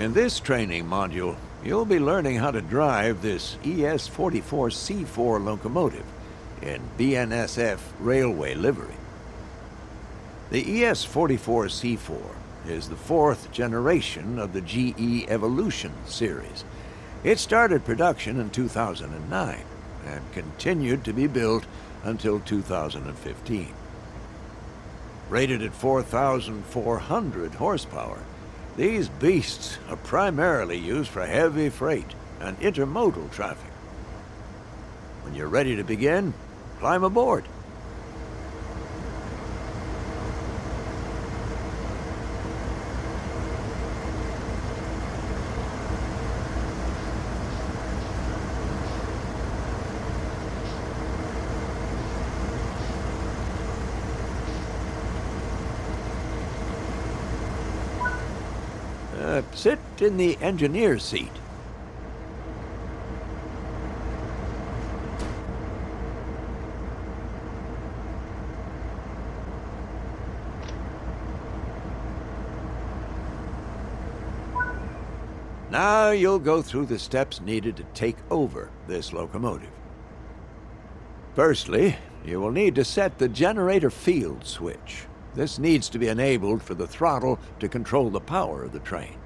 In this training module, you'll be learning how to drive this ES-44C4 locomotive in BNSF railway livery. The ES-44C4 is the fourth generation of the GE Evolution series. It started production in 2009 and continued to be built until 2015. Rated at 4,400 horsepower, these beasts are primarily used for heavy freight and intermodal traffic. When you're ready to begin, climb aboard. Sit in the engineer's seat. Now you'll go through the steps needed to take over this locomotive. Firstly, you will need to set the generator field switch. This needs to be enabled for the throttle to control the power of the train.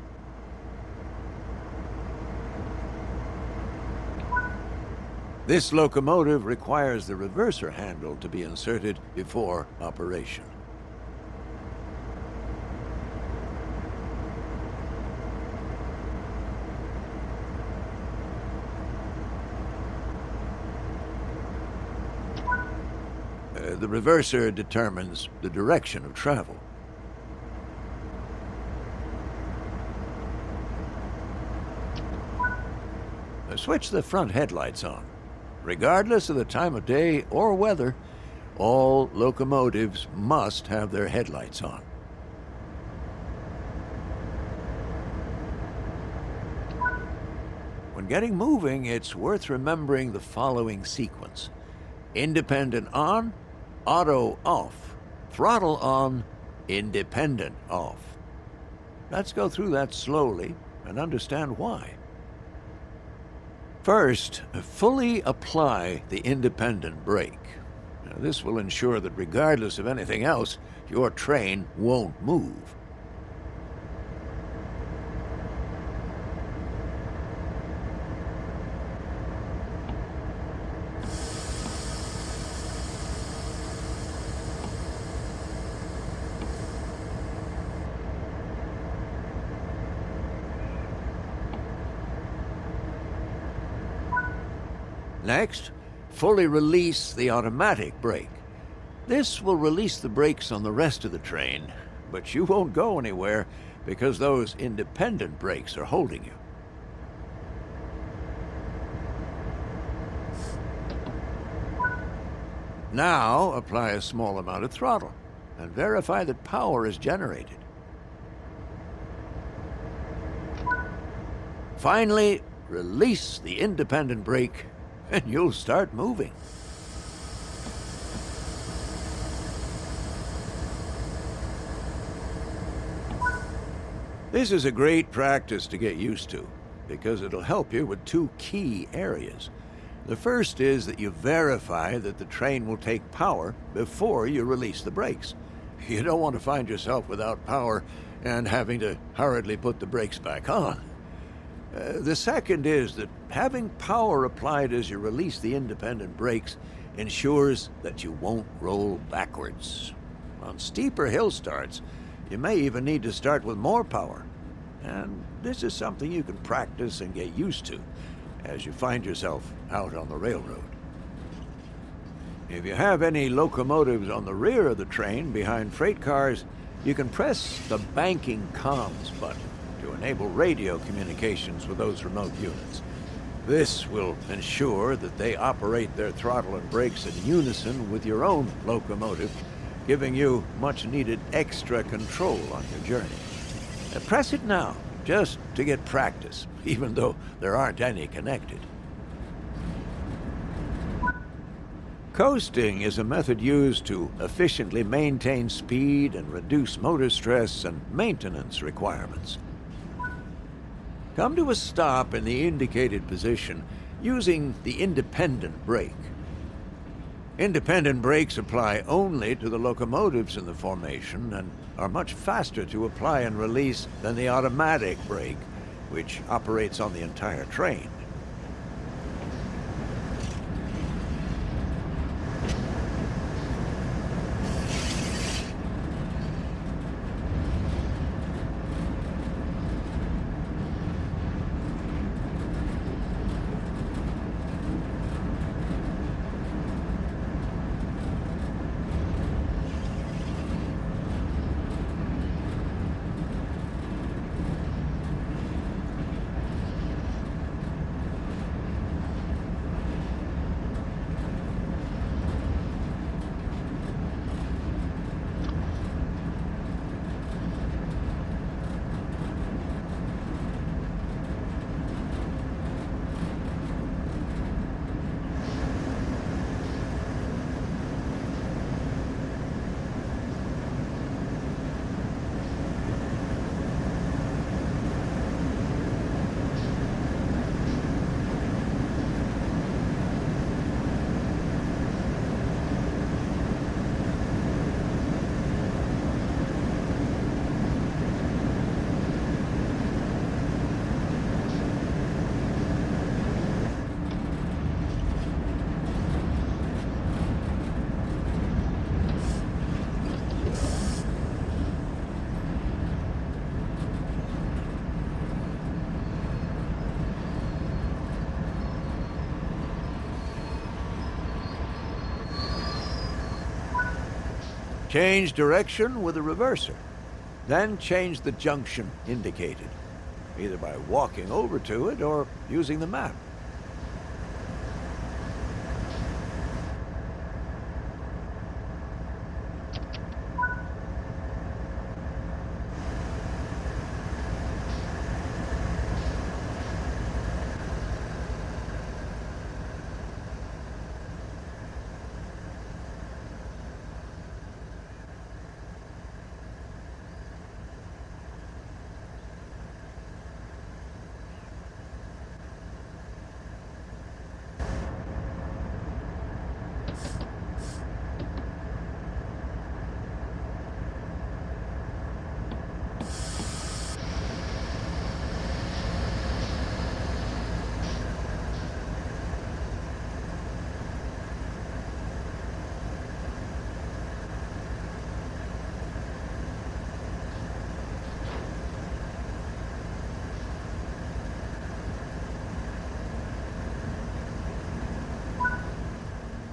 This locomotive requires the reverser handle to be inserted before operation. The reverser determines the direction of travel. Switch the front headlights on. Regardless of the time of day or weather, all locomotives must have their headlights on. When getting moving, it's worth remembering the following sequence: independent on, auto off, throttle on, independent off. Let's go through that slowly and understand why. First, fully apply the independent brake. Now, this will ensure that regardless of anything else, your train won't move. Next, fully release the automatic brake. This will release the brakes on the rest of the train, but you won't go anywhere because those independent brakes are holding you. Now, apply a small amount of throttle and verify that power is generated. Finally, release the independent brake and you'll start moving. This is a great practice to get used to because it'll help you with two key areas. The first is that you verify that the train will take power before you release the brakes. You don't want to find yourself without power and having to hurriedly put the brakes back on. The second is that having power applied as you release the independent brakes ensures that you won't roll backwards. On steeper hill starts, you may even need to start with more power. And this is something you can practice and get used to as you find yourself out on the railroad. If you have any locomotives on the rear of the train behind freight cars, you can press the banking comms button to enable radio communications with those remote units. This will ensure that they operate their throttle and brakes in unison with your own locomotive, giving you much-needed extra control on your journey. Press it now, just to get practice, even though there aren't any connected. Coasting is a method used to efficiently maintain speed and reduce motor stress and maintenance requirements. Come to a stop in the indicated position using the independent brake. Independent brakes apply only to the locomotives in the formation and are much faster to apply and release than the automatic brake, which operates on the entire train. Change direction with a reverser. Then change the junction indicated, either by walking over to it or using the map.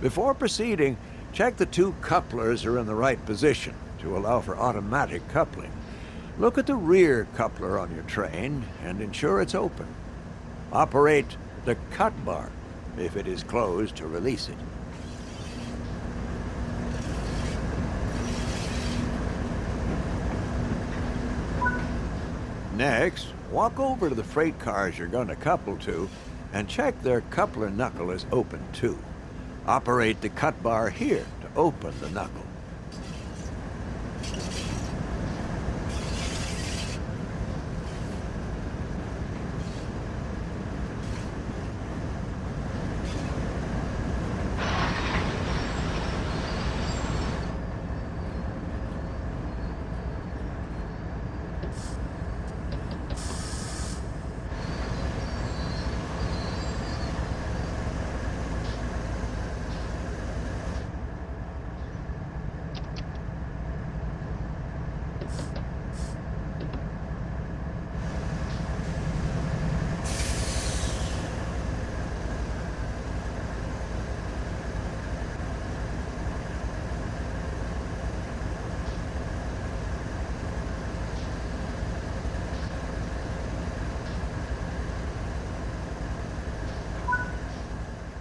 Before proceeding, check the two couplers are in the right position to allow for automatic coupling. Look at the rear coupler on your train and ensure it's open. Operate the cut bar if it is closed to release it. Next, walk over to the freight cars you're going to couple to and check their coupler knuckle is open too. Operate the cut bar here to open the knuckle.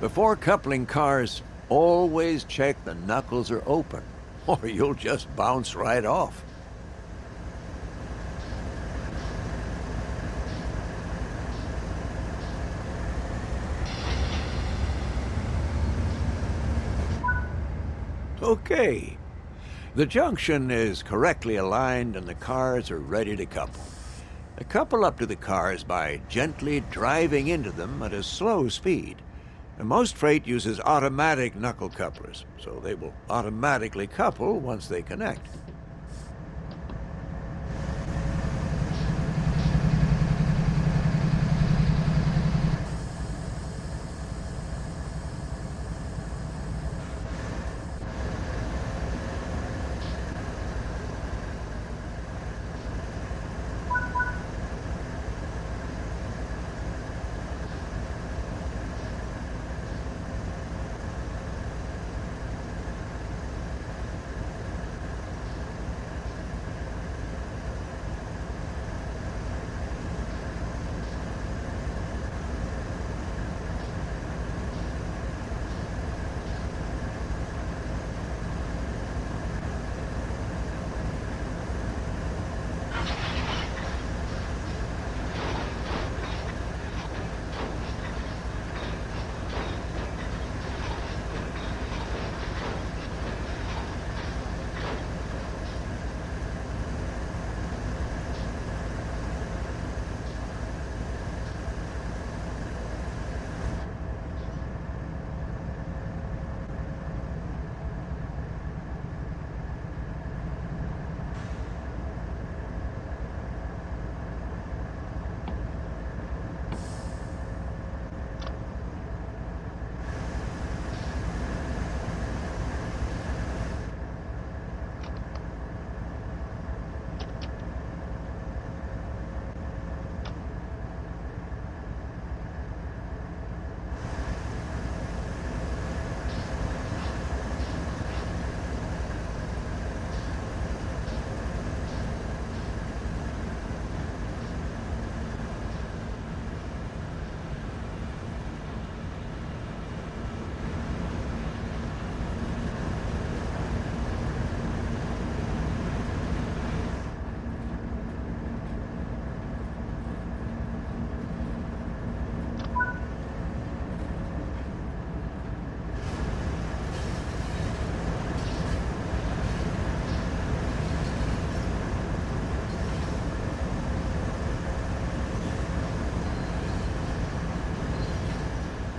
Before coupling cars, always check the knuckles are open, or you'll just bounce right off. Okay. The junction is correctly aligned and the cars are ready to couple. Couple up to the cars by gently driving into them at a slow speed. Most freight uses automatic knuckle couplers, so they will automatically couple once they connect.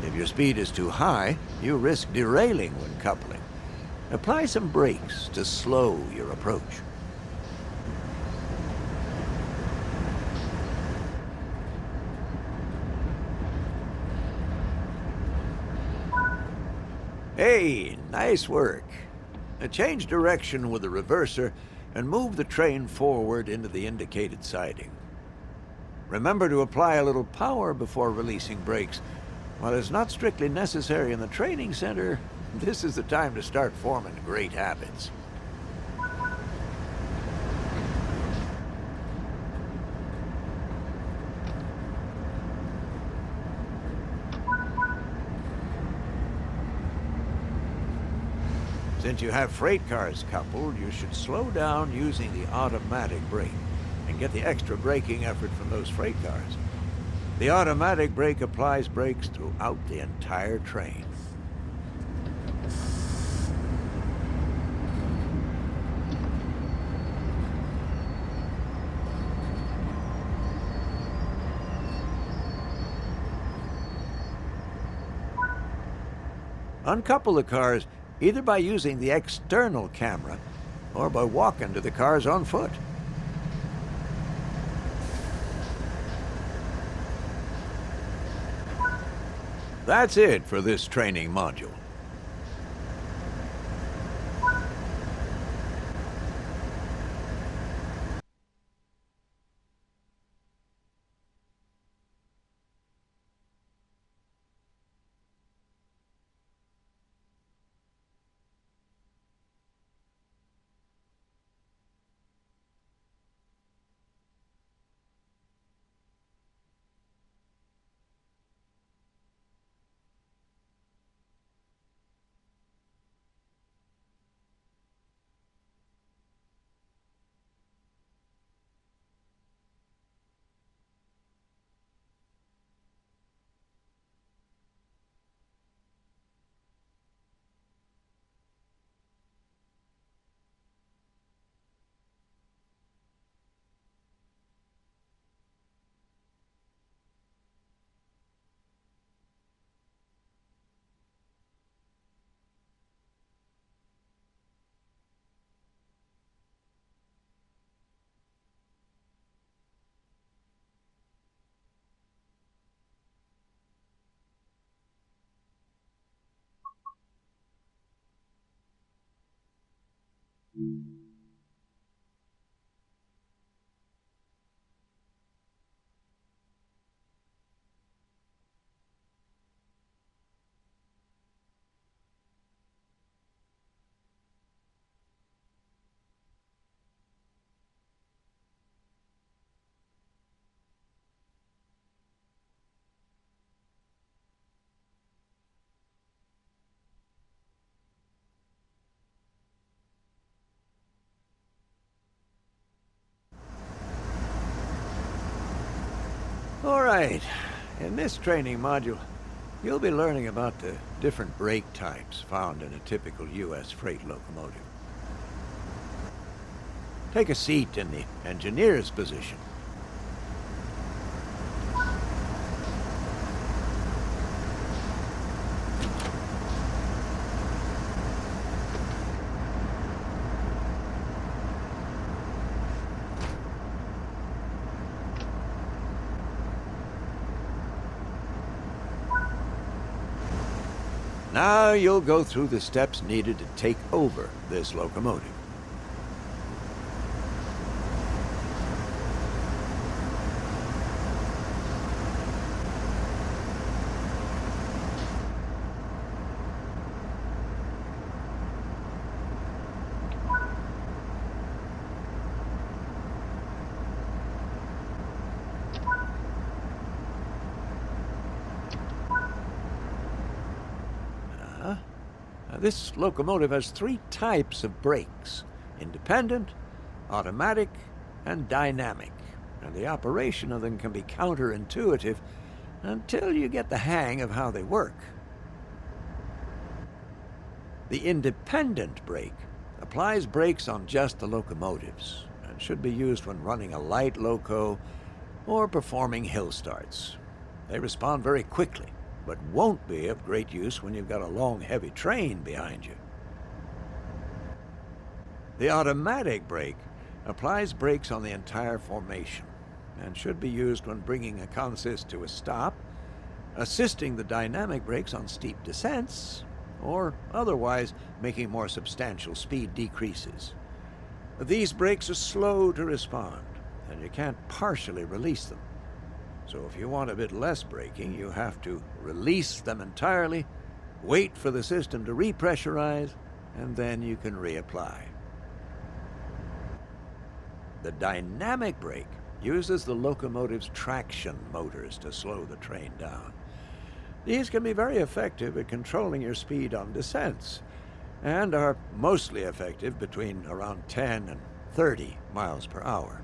If your speed is too high, you risk derailing when coupling. Apply some brakes to slow your approach. Hey, nice work. Change direction with the reverser and move the train forward into the indicated siding. Remember to apply a little power before releasing brakes. While it's not strictly necessary in the training center, this is the time to start forming great habits. Since you have freight cars coupled, you should slow down using the automatic brake and get the extra braking effort from those freight cars. The automatic brake applies brakes throughout the entire train. Uncouple the cars either by using the external camera or by walking to the cars on foot. That's it for this training module. All right, in this training module, you'll be learning about the different brake types found in a typical U.S. freight locomotive. Take a seat in the engineer's position. Now you'll go through the steps needed to take over this locomotive. This locomotive has 3 types of brakes: independent, automatic, and dynamic. And the operation of them can be counterintuitive until you get the hang of how they work. The independent brake applies brakes on just the locomotives and should be used when running a light loco or performing hill starts. They respond very quickly, but won't be of great use when you've got a long, heavy train behind you. The automatic brake applies brakes on the entire formation and should be used when bringing a consist to a stop, assisting the dynamic brakes on steep descents, or otherwise making more substantial speed decreases. These brakes are slow to respond, and you can't partially release them. So if you want a bit less braking, you have to release them entirely, wait for the system to repressurize, and then you can reapply. The dynamic brake uses the locomotive's traction motors to slow the train down. These can be very effective at controlling your speed on descents, and are mostly effective between around 10 and 30 miles per hour.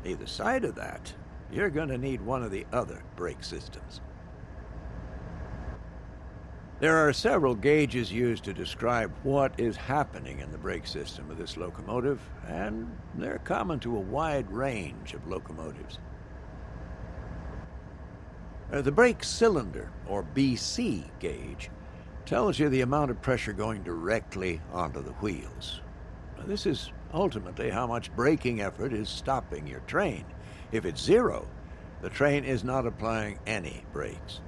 Either side of that, you're going to need one of the other brake systems. There are several gauges used to describe what is happening in the brake system of this locomotive, and they're common to a wide range of locomotives. The brake cylinder, or BC gauge, tells you the amount of pressure going directly onto the wheels. Now, this is ultimately how much braking effort is stopping your train. If it's zero, the train is not applying any brakes.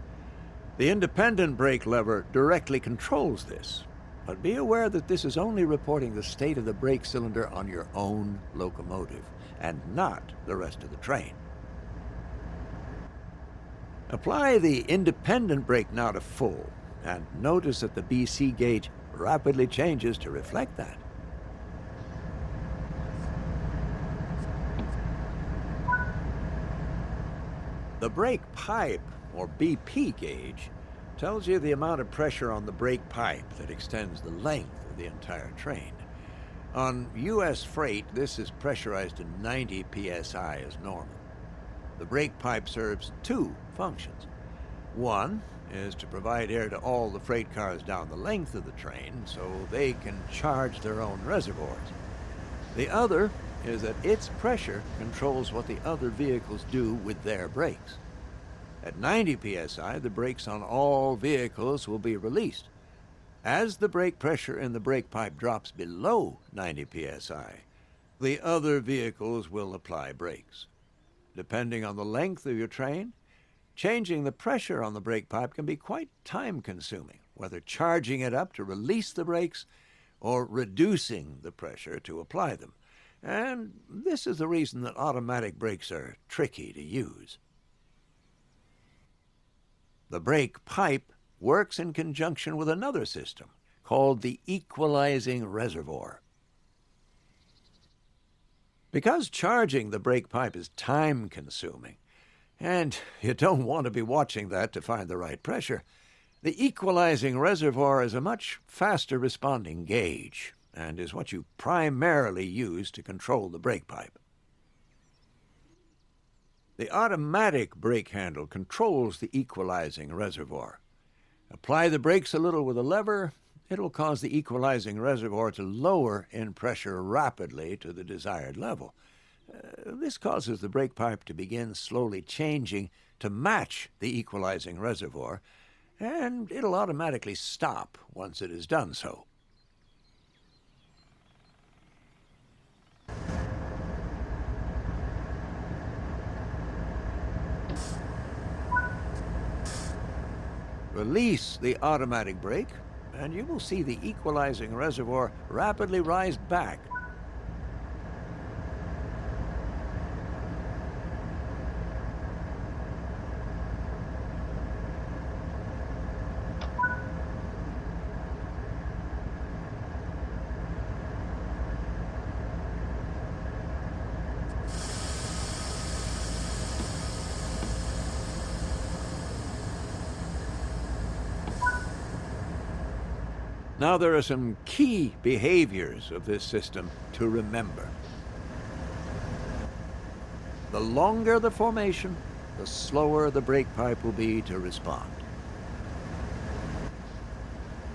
The independent brake lever directly controls this, but be aware that this is only reporting the state of the brake cylinder on your own locomotive, and not the rest of the train. Apply the independent brake now to full, and notice that the BC gauge rapidly changes to reflect that. The brake pipe, or BP gauge, tells you the amount of pressure on the brake pipe that extends the length of the entire train. On U.S. freight, this is pressurized to 90 psi as normal. The brake pipe serves two functions. One is to provide air to all the freight cars down the length of the train so they can charge their own reservoirs. The other is that its pressure controls what the other vehicles do with their brakes. At 90 psi, the brakes on all vehicles will be released. As the brake pressure in the brake pipe drops below 90 psi, the other vehicles will apply brakes. Depending on the length of your train, changing the pressure on the brake pipe can be quite time-consuming, whether charging it up to release the brakes or reducing the pressure to apply them. And this is the reason that automatic brakes are tricky to use. The brake pipe works in conjunction with another system called the equalizing reservoir. Because charging the brake pipe is time-consuming, and you don't want to be watching that to find the right pressure, the equalizing reservoir is a much faster responding gauge and is what you primarily use to control the brake pipe. The automatic brake handle controls the equalizing reservoir. Apply the brakes a little with a lever, it'll cause the equalizing reservoir to lower in pressure rapidly to the desired level. This causes the brake pipe to begin slowly changing to match the equalizing reservoir, and it'll automatically stop once it has done so. Release the automatic brake, and you will see the equalizing reservoir rapidly rise back. Now, there are some key behaviors of this system to remember. The longer the formation, the slower the brake pipe will be to respond.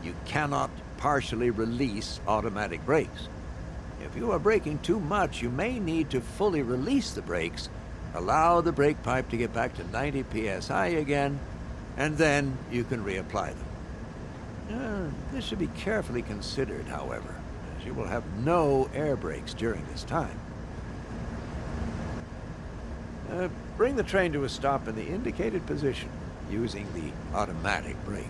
You cannot partially release automatic brakes. If you are braking too much, you may need to fully release the brakes, allow the brake pipe to get back to 90 psi again, and then you can reapply them. This should be carefully considered, however, as you will have no air brakes during this time. Bring the train to a stop in the indicated position using the automatic brake.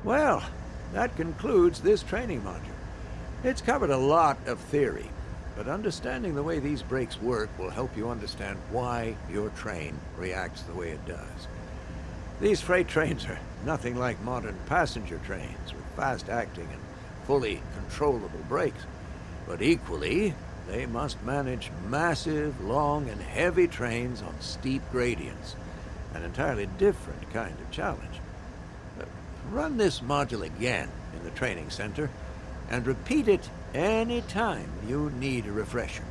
Well, that concludes this training module. It's covered a lot of theory, but understanding the way these brakes work will help you understand why your train reacts the way it does. These freight trains are nothing like modern passenger trains with fast-acting and fully controllable brakes. But equally, they must manage massive, long, and heavy trains on steep gradients. An entirely different kind of challenge. Run this module again in the training center, and repeat it any time you need a refresher.